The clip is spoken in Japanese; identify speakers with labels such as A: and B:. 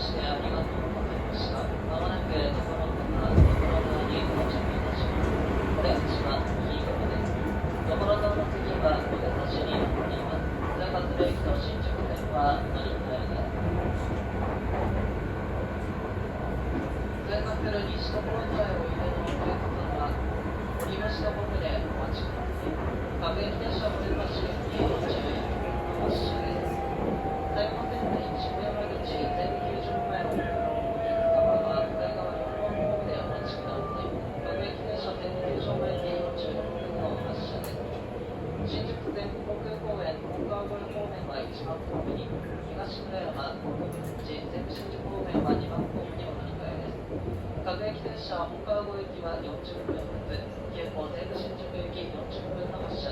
A: してありがとうございました。まもなく所沢に到着いたします。これ口は右側です。所沢の次は小手指になっています。中津駅と新宿線は乗り換えです。通過する西所沢を入れのお客様は、降りましたホームでお待ちください。各駅停車小手指駅に注意の発車です。最後の線内渋谷山口全90前のお客様は向かい側のホームでお待ちください。各駅停車全90前に46分の発車です。新宿線航空公園本川越方面は1番ホームに、東村山国分寺西武新宿方面は2番ホームにお乗り換えです。各駅停車本川越行きは40分発、急行西武新宿行き40分の発車